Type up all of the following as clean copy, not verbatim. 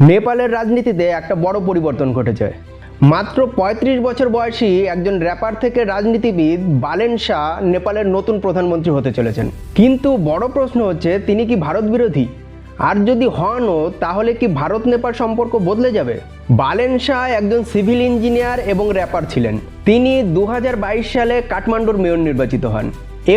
নেপালের রাজনীতিতে একটা বড় পরিবর্তন ঘটেছে। মাত্র ৩৫ বছর বয়সী একজন র্যাপার থেকে রাজনীতিবিদ বালেন শাহ নেপালের নতুন প্রধানমন্ত্রী হতে চলেছেন। কিন্তু বড় প্রশ্ন হচ্ছে, তিনি কি ভারত বিরোধী? আর যদি হনও, তাহলে কি ভারত নেপাল সম্পর্ক বদলে যাবে? বালেন শাহ একজন সিভিল ইঞ্জিনিয়ার এবং র্যাপার ছিলেন। তিনি ২০২২ সালে কাঠমান্ডুর মেয়র নির্বাচিত হন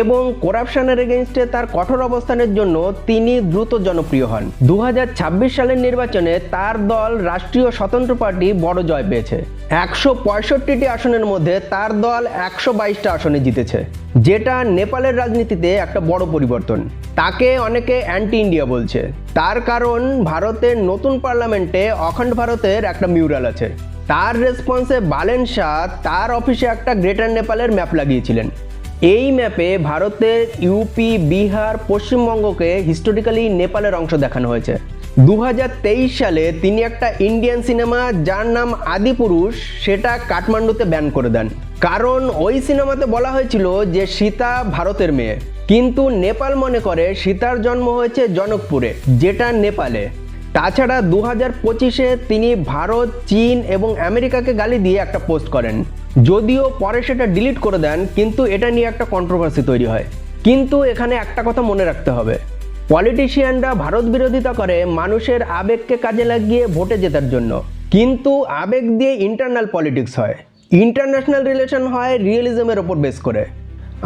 এবং করাপশনের এগেইনস্টে তার কঠোর অবস্থানের জন্য তিনি দ্রুত জনপ্রিয় হন। ২০২৬ সালের নির্বাচনে তার দল রাষ্ট্রীয় স্বতন্ত্র পার্টি বড় জয় পেয়েছে। ১৬৫টি আসনের মধ্যে তার দল ১২২টা আসনে জিতেছে, যেটা নেপালের রাজনীতিতে একটা বড় পরিবর্তন। তাকে অনেকে অ্যান্টি ইন্ডিয়া বলছে, তার কারণ ভারতের নতুন পার্লামেন্টে অখণ্ড ভারতের একটা মিউরাল আছে। তার রেসপন্সে বালেন শাহ তার অফিসে একটা গ্রেটার নেপালের ম্যাপ লাগিয়েছিলেন। এই ম্যাপে ভারতের ইউপি, বিহার, পশ্চিমবঙ্গকে হিস্টোরিক্যালি নেপালের অংশ দেখানো হয়েছে। ২০২৩ সালে তিনি একটা ইন্ডিয়ান সিনেমা যার নাম আদিপুরুষ, সেটা কাঠমান্ডুতে ব্যান করে দেন। কারণ ওই সিনেমাতে বলা হয়েছিল যে সীতা ভারতের মেয়ে, কিন্তু নেপাল মনে করে সীতার জন্ম হয়েছে জনকপুরে, যেটা নেপালে। তাছাড়া ২০২৫-এ তিনি ভারত, চীন এবং আমেরিকাকে গালি দিয়ে একটা পোস্ট করেন, যদিও পরে সেটা ডিলিট করে দেন, কিন্তু এটা নিয়ে একটা কন্ট্রোভার্সি তৈরি হয়। কিন্তু এখানে একটা কথা মনে রাখতে হবে, পলিটিশিয়ানরা ভারত বিরোধিতা করে মানুষের আবেগকে কাজে লাগিয়ে ভোটে জেতার জন্য, কিন্তু আবেগ দিয়ে ইন্টারনাল পলিটিক্স হয়, ইন্টারন্যাশনাল রিলেশন হয় রিয়েলিজমের ওপর বেস করে।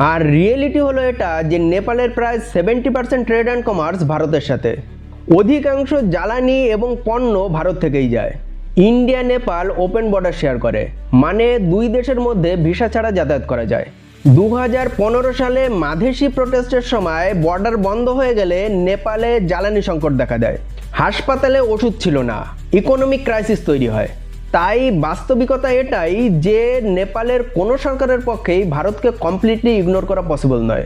আর রিয়েলিটি হলো এটা যে নেপালের প্রায় 70% ট্রেড অ্যান্ড কমার্স ভারতের সাথে। অধিকাংশ জ্বালানি এবং পণ্য ভারত থেকেই যায়। India Nepal open border share করে, মানে দুই দেশের মধ্যে ভিসা ছাড়া যাতায়াত করা যায়। ২০১৫ সালে মাধেসি প্রোটেস্টের সময় বর্ডার বন্ধ হয়ে গেলে নেপালে জ্বালানি সংকট দেখা দেয়, হাসপাতালে ওষুধ ছিল না, ইকোনমিক ক্রাইসিস তৈরি হয়। তাই বাস্তবিকতা এটাই যে নেপালের কোনো সরকারের পক্ষেই ভারতকে কমপ্লিটলি ইগনোর করা পসিবল নয়।